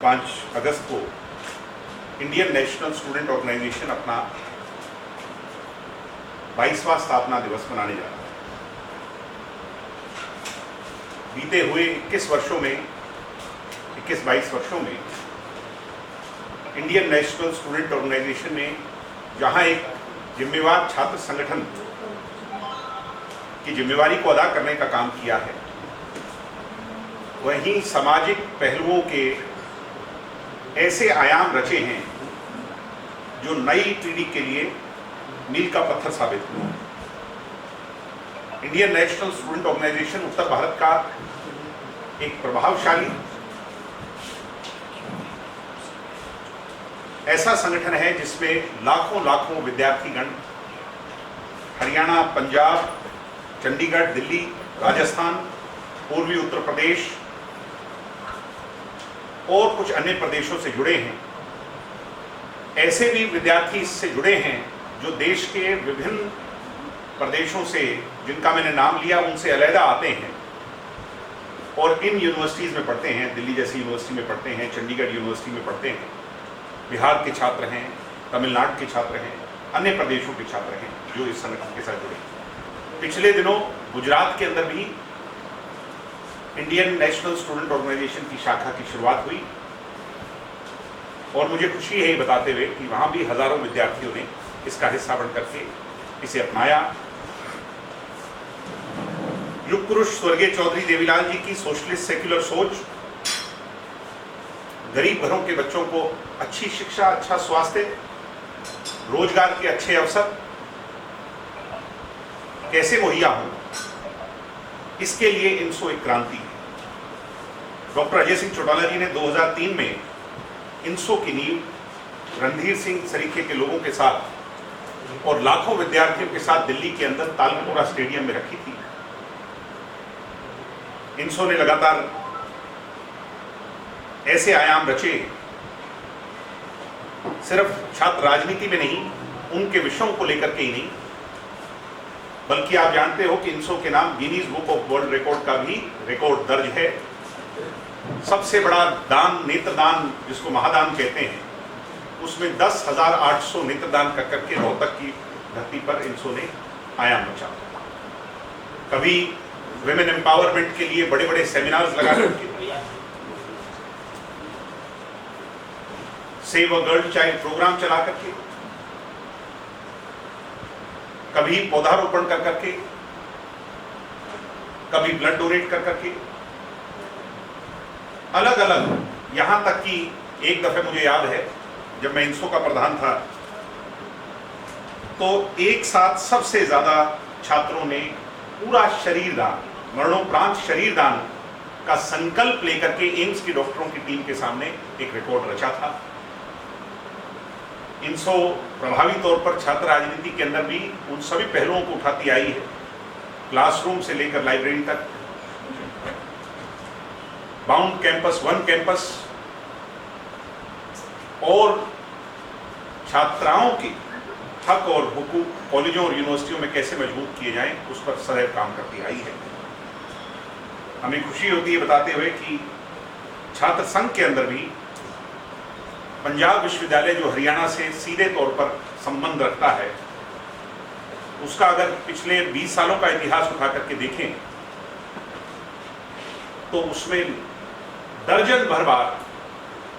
5 अगस्त को Indian national student organisation अपना 22वां स्थापना दिवस मनाने जा रहा है। बीते हुए 21 वर्षों में 21-22 वर्षों में इंडियन नेशनल स्टूडेंट ऑर्गेनाइजेशन ने जहां एक जिम्मेवार छात्र संगठन की जिम्मेवारी को अदा करने का काम किया है, वहीं सामाजिक पहलुओं के ऐसे आयाम रचे हैं जो नई पीढ़ी के लिए मील का पत्थर साबित हुए। इंडियन नेशनल स्टूडेंट ऑर्गेनाइजेशन उत्तर भारत का एक प्रभावशाली ऐसा संगठन है जिसमें लाखों विद्यार्थीगण हरियाणा, पंजाब, चंडीगढ़, दिल्ली, राजस्थान, पूर्वी उत्तर प्रदेश और कुछ अन्य प्रदेशों से जुड़े हैं। ऐसे भी विद्यार्थी इससे जुड़े हैं जो देश के विभिन्न प्रदेशों से, जिनका मैंने नाम लिया, उनसे अलहदा आते हैं और इन यूनिवर्सिटीज़ में पढ़ते हैं। दिल्ली जैसी यूनिवर्सिटी में पढ़ते हैं, चंडीगढ़ यूनिवर्सिटी में पढ़ते हैं, बिहार के छात्र हैं, तमिलनाडु के छात्र हैं, अन्य प्रदेशों के छात्र हैं जो इस संगठन के साथ जुड़े हैं। पिछले दिनों गुजरात के अंदर भी इंडियन नेशनल स्टूडेंट ऑर्गेनाइजेशन की शाखा की शुरुआत हुई और मुझे खुशी है ये बताते हुए कि वहाँ भी हजारों विद्यार्थियों ने इसका हिस्सा बन करके इसे अपनाया। युग पुरुष स्वर्गीय चौधरी देवीलाल जी की सोशलिस्ट सेक्युलर सोच, गरीब घरों के बच्चों को अच्छी शिक्षा, अच्छा स्वास्थ्य, रोजगार के अच्छे अवसर कैसे मुहैया हों, इसके लिए इनसो एक क्रांति है। डॉक्टर अजय सिंह चौटाला जी ने 2003 में इनसो की नींव रणधीर सिंह सरीखे के लोगों के साथ और लाखों विद्यार्थियों के साथ दिल्ली के अंदर तालकटोरा स्टेडियम में रखी थी। इनसो ने लगातार ऐसे आयाम रचे, सिर्फ छात्र राजनीति में नहीं, उनके विषयों को लेकर के ही नहीं, बल्कि आप जानते हो कि इनसो के नाम Guinness book of world record का भी रिकॉर्ड दर्ज है। सबसे बड़ा दान, नेत्रदान, जिसको महादान कहते हैं, उसमें 10,800 नेत्रदान कर करके रोहतक की धरती पर इनसो ने आयाम रचा। कभी विमेन एम्पावरमेंट के लिए बड़े बड़े सेमिनार्स लगा करके, save a girl child programme चला करके, कभी पौधारोपण कर करके, कभी ब्लड डोनेट कर करके, अलग अलग, यहां तक कि एक दफे मुझे याद है जब मैं इनसो का प्रधान था तो एक साथ सबसे ज्यादा छात्रों ने पूरा शरीरदान, मरणोपरांत शरीरदान का संकल्प लेकर के एम्स की डॉक्टरों की टीम के सामने एक रिकॉर्ड रचा था। इनसो प्रभावी तौर पर छात्र राजनीति के अंदर भी उन सभी पहलुओं को उठाती आई है, क्लासरूम से लेकर लाइब्रेरी तक, बाउंड कैंपस, वन कैंपस, और छात्राओं के हक और हुकूक कॉलेजों और यूनिवर्सिटियों में कैसे मजबूत किए जाएं, उस पर सदैव काम करती आई है। हमें खुशी होती है बताते हुए कि छात्र संघ के अंदर भी पंजाब विश्वविद्यालय, जो हरियाणा से सीधे तौर पर संबंध रखता है, उसका अगर पिछले 20 सालों का इतिहास उठा करके देखें तो उसमें दर्जन भर बार,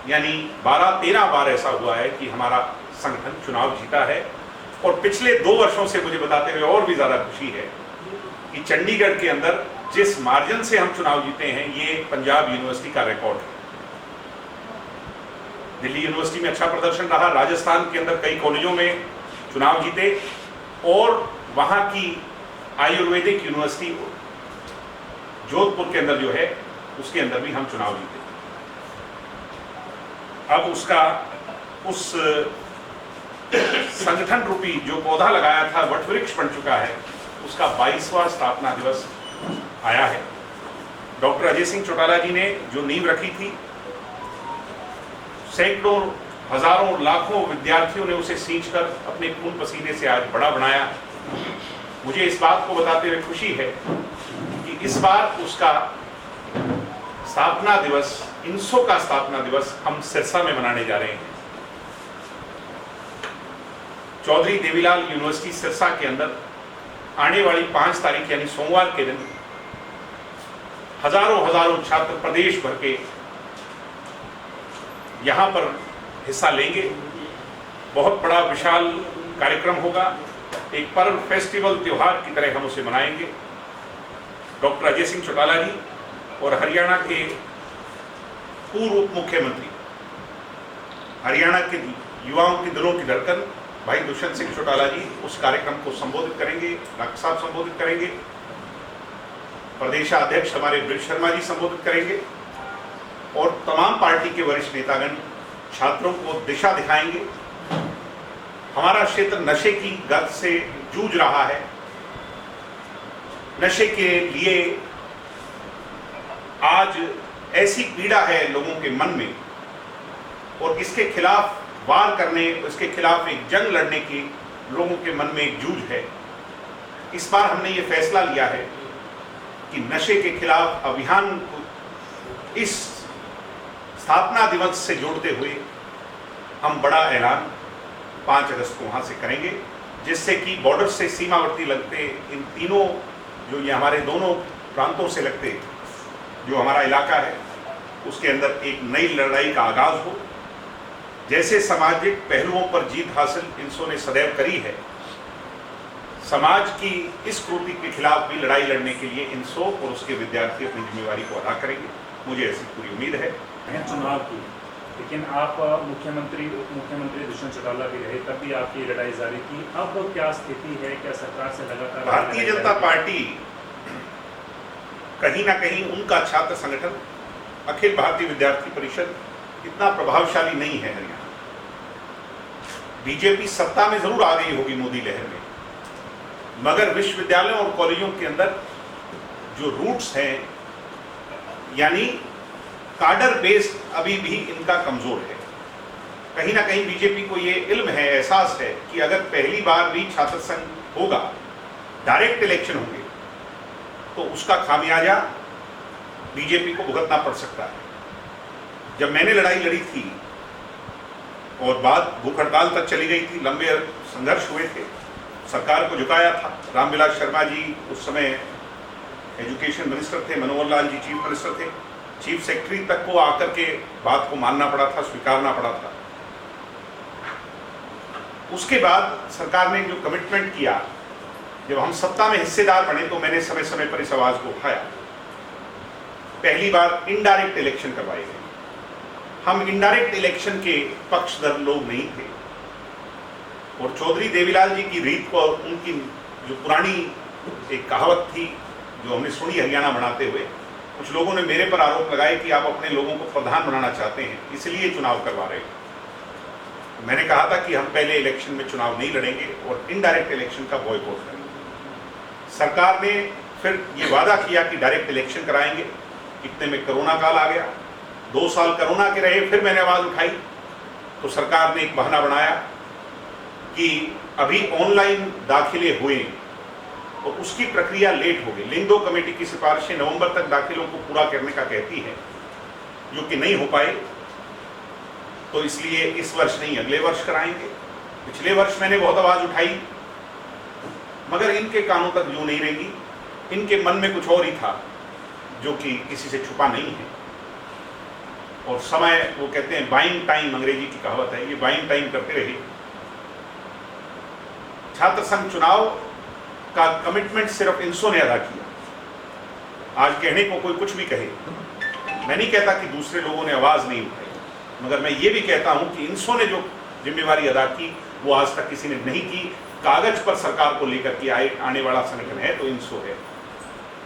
यानी 12-13 बार ऐसा हुआ है कि हमारा संगठन चुनाव जीता है। और पिछले 2 वर्षों से मुझे बताते हुए और भी ज्यादा खुशी है कि चंडीगढ़ के अंदर जिस मार्जिन से हम चुनाव जीते हैं, ये पंजाब यूनिवर्सिटी का रिकॉर्ड है। दिल्ली यूनिवर्सिटी में अच्छा प्रदर्शन रहा, राजस्थान के अंदर कई कॉलेजों में चुनाव जीते, और वहां की आयुर्वेदिक यूनिवर्सिटी जोधपुर के अंदर जो है, उसके अंदर भी हम चुनाव जीते। अब उसका, उस संगठन रूपी जो पौधा लगाया था, वटवृक्ष बन चुका है, उसका 22वां स्थापना दिवस आया है। डॉक्टर अजय सिंह चौटाला जी ने जो नींव रखी थी, सैकड़ों, हजारों, लाखों विद्यार्थियों ने उसे सींचकर अपने खून पसीने से आज बड़ा बनाया। मुझे इस बात को बताते हुए खुशी है कि इस बार उसका स्थापना दिवस INSO का स्थापना दिवस हम सिरसा में मनाने जा रहे हैं। चौधरी देवीलाल यूनिवर्सिटी सिरसा के अंदर आने वाली 5 तारीख यानी सोमवार के दिन हजारों छात्र प्रदेश भर के यहां पर हिस्सा लेंगे। बहुत बड़ा विशाल कार्यक्रम होगा, एक पर्व फेस्टिवल त्योहार की तरह हम उसे मनाएंगे। डॉक्टर अजय सिंह चौटाला जी और हरियाणा के पूर्व उप मुख्यमंत्री, हरियाणा के युवाओं के दिलों की धड़कन भाई दुष्यंत सिंह चौटाला जी उस कार्यक्रम को संबोधित करेंगे, डॉक्टर साहब संबोधित करेंगे, प्रदेशाध्यक्ष हमारे ब्रिज शर्मा जी संबोधित करेंगे और तमाम पार्टी के वरिष्ठ नेतागण छात्रों को दिशा दिखाएंगे। हमारा क्षेत्र नशे की गत से जूझ रहा है। नशे के लिए आज ऐसी पीड़ा है लोगों के मन में और इसके खिलाफ वार करने, इसके खिलाफ एक जंग लड़ने की लोगों के मन में एक जूझ है। इस बार हमने ये फैसला लिया है कि नशे के खिलाफ अभियान को इस स्थापना दिवस से जोड़ते हुए हम बड़ा ऐलान 5 अगस्त को वहां से करेंगे, जिससे कि बॉर्डर से सीमावर्ती लगते इन तीनों जो ये हमारे दोनों प्रांतों से लगते जो हमारा इलाका है उसके अंदर एक नई लड़ाई का आगाज हो। जैसे सामाजिक पहलुओं पर जीत हासिल INSO ने सदैव करी है, समाज की इस क्रूरता के खिलाफ भी लड़ाई लड़ने के लिए INSO और उसके विद्यार्थी अपनी जिम्मेवारी को अदा करेंगे। मुझे ऐसी पूरी उम्मीद है। चुनाव की, लेकिन आप मुख्यमंत्री उप मुख्यमंत्री दुष्यंत चौटाला भी रहे, तब भी आपकी लड़ाई जारी थी। अब क्या स्थिति है? क्या सरकार से लगातार भारतीय जनता पार्टी कहीं ना कहीं उनका छात्र संगठन अखिल भारतीय विद्यार्थी परिषद इतना प्रभावशाली नहीं है हरियाणा। बीजेपी सत्ता में जरूर आ गई होगी मोदी लहर में, मगर विश्वविद्यालयों और कॉलेजों के अंदर जो रूट्स हैं यानी कार्डर बेस्ड अभी भी इनका कमजोर है। कहीं ना कहीं बीजेपी को ये इल्म है, एहसास है कि अगर पहली बार भी छात्र संघ होगा, डायरेक्ट इलेक्शन होंगे, तो उसका खामियाजा बीजेपी को भुगतना पड़ सकता है। जब मैंने लड़ाई लड़ी थी और बात भूख हड़ताल तक चली गई थी, लंबे संघर्ष हुए थे, सरकार को झुकाया था। रामविलास शर्मा जी उस समय एजुकेशन मिनिस्टर थे, मनोहर लाल जी चीफ मिनिस्टर थे, चीफ सेक्रेटरी तक को आकर के बात को मानना पड़ा था, स्वीकारना पड़ा था। उसके बाद सरकार ने जो कमिटमेंट किया, जब हम सत्ता में हिस्सेदार बने तो मैंने समय समय पर इस आवाज को उठाया। पहली बार इनडायरेक्ट इलेक्शन करवाए गए। हम इनडायरेक्ट इलेक्शन के पक्षधर लोग नहीं थे और चौधरी देवीलाल जी की रीत को, उनकी जो पुरानी एक कहावत थी जो हमने सुनी हरियाणा बनाते हुए, कुछ लोगों ने मेरे पर आरोप लगाए कि आप अपने लोगों को प्रधान बनाना चाहते हैं, इसलिए चुनाव करवा रहे हैं। मैंने कहा था कि हम पहले इलेक्शन में चुनाव नहीं लड़ेंगे और इनडायरेक्ट इलेक्शन का बॉयकॉट करेंगे। सरकार ने फिर ये वादा किया कि डायरेक्ट इलेक्शन कराएंगे। इतने में कोरोना काल आ गया, 2 साल कोरोना के रहे। फिर मैंने आवाज उठाई तो सरकार ने एक बहाना बनाया कि अभी ऑनलाइन दाखिले हुए और उसकी प्रक्रिया लेट हो गई। लिंगदो कमेटी की सिफारिशें नवंबर तक दाखिलों को पूरा करने का कहती है, जो कि नहीं हो पाए, तो इसलिए इस वर्ष नहीं अगले वर्ष कराएंगे। पिछले वर्ष मैंने बहुत आवाज उठाई, मगर इनके कानों तक यूं नहीं रहेंगी। इनके मन में कुछ और ही था जो कि किसी से छुपा नहीं है। और समय, वो कहते हैं बाइंग टाइम, अंग्रेजी की कहावत है, ये बाइंग टाइम करते रहे। छात्र संघ चुनाव का कमिटमेंट सिर्फ INSO ने अदा किया। आज कहने को कोई कुछ भी कहे, मैं नहीं कहता कि दूसरे लोगों ने आवाज नहीं उठाई, मगर मैं ये भी कहता हूं कि INSO ने जो जिम्मेवारी अदा की वो आज तक किसी ने नहीं की। कागज पर सरकार को लेकर के आने वाला संगठन है तो INSO है।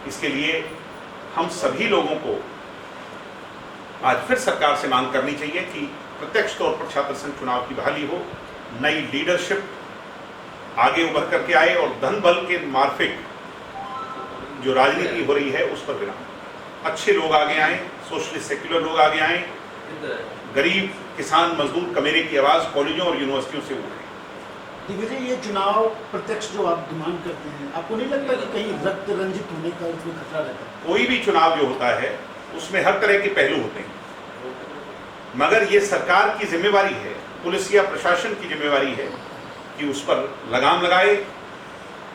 इसके लिए हम सभी लोगों को आज फिर सरकार से मांग करनी चाहिए कि प्रत्यक्ष तौर पर छात्र संघ चुनाव की बहाली हो, नई लीडरशिप आगे उभर करके आए और धन बल के मार्फिक जो राजनीति हो रही है उस पर विराम। अच्छे लोग आगे आए, सोशलिस्ट सेक्युलर लोग आगे आए, गरीब किसान मजदूर कमेरे की आवाज कॉलेजों और यूनिवर्सिटियों से उठे। दिग्विजय, ये चुनाव प्रत्यक्ष जो आप डिमांड करते हैं, आपको नहीं लगता कि कहीं रक्त रंजित होने का उसमें खतरा रहता है? कोई भी चुनाव जो होता है उसमें हर तरह के पहलू होते हैं। मगर ये सरकार की जिम्मेवारी है, पुलिस या प्रशासन की जिम्मेवारी है कि उस पर लगाम लगाए।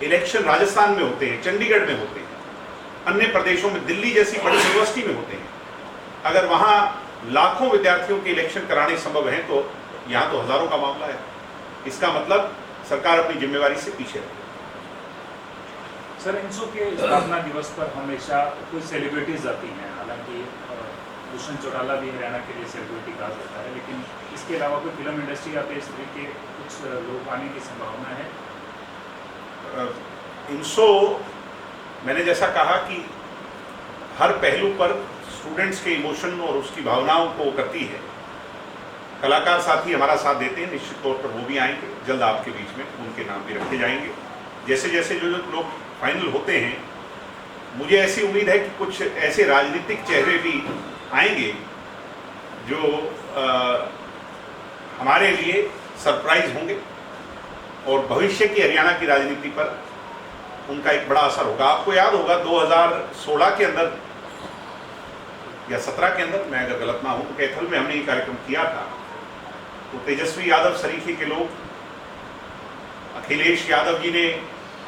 इलेक्शन राजस्थान में होते हैं, चंडीगढ़ में होते हैं, अन्य प्रदेशों में, दिल्ली जैसी बड़ी यूनिवर्सिटी में होते हैं। अगर वहाँ लाखों विद्यार्थियों के इलेक्शन कराने संभव हैं तो यहाँ तो हजारों का मामला है। इसका मतलब सरकार अपनी जिम्मेवारी से पीछे है। सर, इंसो के स्थापना दिवस पर हमेशा कोई सेलिब्रिटीज आती हैं, हालांकि दुष्यंत चौटाला भी हरियाणा के लिए सेलिब्रिटी कहा जाता है, लेकिन इसके अलावा कोई फिल्म इंडस्ट्री या इस तरह के कुछ लोग आने की संभावना है? इंसो, मैंने जैसा कहा कि हर पहलू पर स्टूडेंट्स के इमोशन और उसकी भावनाओं को करती है। कलाकार साथी हमारा साथ देते हैं, निश्चित तौर पर वो भी आएंगे। जल्द आपके बीच में उनके नाम भी रखे जाएंगे। जैसे जैसे जो लोग फाइनल होते हैं, मुझे ऐसी उम्मीद है कि कुछ ऐसे राजनीतिक चेहरे भी आएंगे जो हमारे लिए सरप्राइज होंगे और भविष्य की हरियाणा की राजनीति पर उनका एक बड़ा असर होगा। आपको याद होगा 2016 के अंदर या 17 के अंदर, मैं अगर गलत ना हूं, तो कैथल में हमने ये कार्यक्रम किया था। तो तेजस्वी यादव सरीखे के लोग, अखिलेश यादव जी ने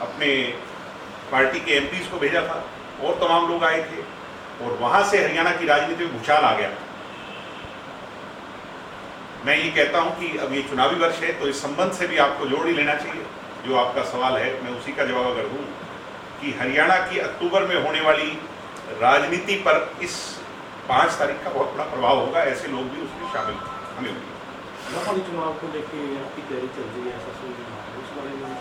अपने पार्टी के एमपीज को भेजा था और तमाम लोग आए थे और वहां से हरियाणा की राजनीति में भूचाल आ गया। मैं ये कहता हूं कि अब ये चुनावी वर्ष है तो इस संबंध से भी आपको जोड़ ही लेना चाहिए। जो आपका सवाल है मैं उसी का जवाब अगर दूं कि हरियाणा की अक्टूबर में होने वाली राजनीति पर इस 5 तारीख का बहुत बड़ा प्रभाव होगा। ऐसे लोग भी उसमें शामिल हमें होंगे। लोकसभा चुनाव को लेकर आपकी तैयारी चल रही है, ऐसा सुन रहा हूं, उस बारे में?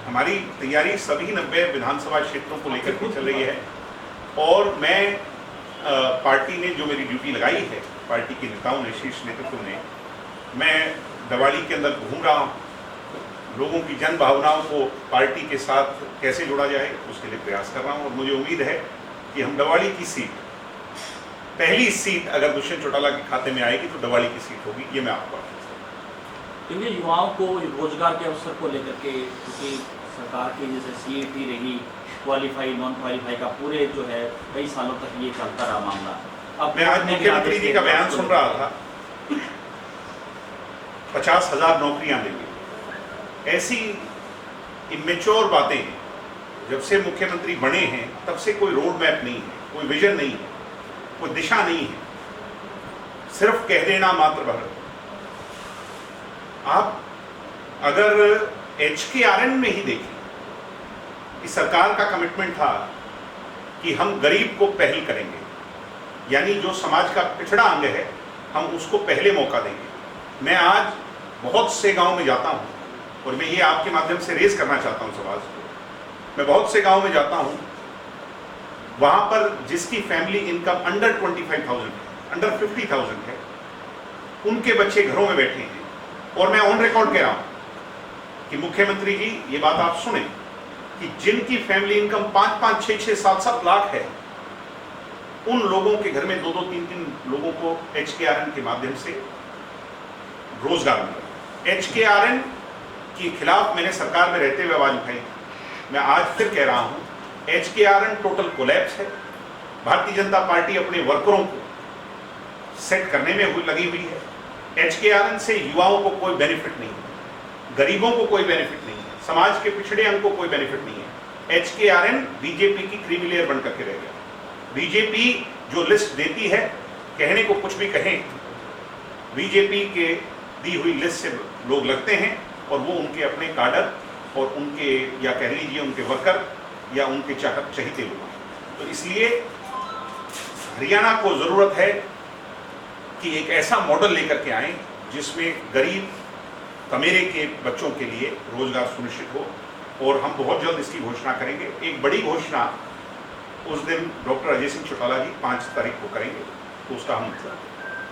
हमारी तैयारी सभी 90 विधानसभा क्षेत्रों को लेकर के चल रही है और मैं पार्टी ने जो मेरी ड्यूटी लगाई है, पार्टी के नेताओं ने, शीर्ष नेतृत्व ने, मैं दिवाली के अंदर घूम रहा हूँ। लोगों की जन भावनाओं को पार्टी के साथ कैसे जोड़ा जाए उसके लिए प्रयास कर रहा हूँ और मुझे उम्मीद है कि हम दिवाली की सीट, पहली सीट अगर दुष्यंत चौटाला के खाते में आएगी तो दिवाली की सीट होगी, ये मैं आपको बता सकता हूं। युवाओं को रोजगार के अवसर को लेकर के, क्योंकि सरकार की जैसे सीएटी रही, क्वालिफाई नॉन क्वालिफाई का पूरे जो है कई सालों तक ये चलता रहा मामला। अब मैं आज मुख्यमंत्री जी का बयान सुन रहा था, 50,000 नौकरियां देंगे। ऐसी इमेच्योर बातें जब से मुख्यमंत्री बने हैं तब से कोई रोड मैप नहीं है, कोई विजन नहीं है, कोई दिशा नहीं है, सिर्फ कह देना मात्र भर। आप अगर HKRN में ही देखें कि सरकार का कमिटमेंट था कि हम गरीब को पहल करेंगे, यानी जो समाज का पिछड़ा अंग है हम उसको पहले मौका देंगे। मैं आज बहुत से गांव में जाता हूं और मैं ये आपके माध्यम से रेज करना चाहता हूं समाज को। मैं बहुत से गांव में जाता हूं, वहां पर जिसकी फैमिली इनकम अंडर 25,000 है, अंडर 50,000 है, उनके बच्चे घरों में बैठे हैं और मैं ऑन रिकॉर्ड कह रहा हूं कि मुख्यमंत्री जी ये बात आप सुने कि जिनकी फैमिली इनकम 5-5, 6-6, 7-7 लाख है, उन लोगों के घर में 2-2, 3-3 लोगों को HKRN के माध्यम से रोजगार मिल रहा है। HKRN के खिलाफ मैंने सरकार में रहते हुए आवाज उठाई। मैं आज फिर कह रहा हूं, HKRN टोटल कोलैप्स है। भारतीय जनता पार्टी अपने वर्करों को सेट करने में लगी हुई है। HKRN से युवाओं को कोई बेनिफिट नहीं है, गरीबों को कोई बेनिफिट नहीं है, समाज के पिछड़े अंग को कोई बेनिफिट नहीं है। HKRN बीजेपी की क्रीमी लेयर बन करके रह गया। बीजेपी जो लिस्ट देती है, कहने को कुछ भी कहें, बीजेपी के दी हुई लिस्ट से लोग लगते हैं और वो उनके अपने काडर और उनके, या कह लीजिए उनके वर्कर या उनके चहीते लोग हैं। तो इसलिए हरियाणा को जरूरत है कि एक ऐसा मॉडल लेकर के आए जिसमें गरीब तमेरे के बच्चों के लिए रोजगार सुनिश्चित हो और हम बहुत जल्द इसकी घोषणा करेंगे। एक बड़ी घोषणा उस दिन डॉक्टर अजय सिंह चौटाला जी 5 तारीख को करेंगे, तो उसका हम इंतजार करेंगे।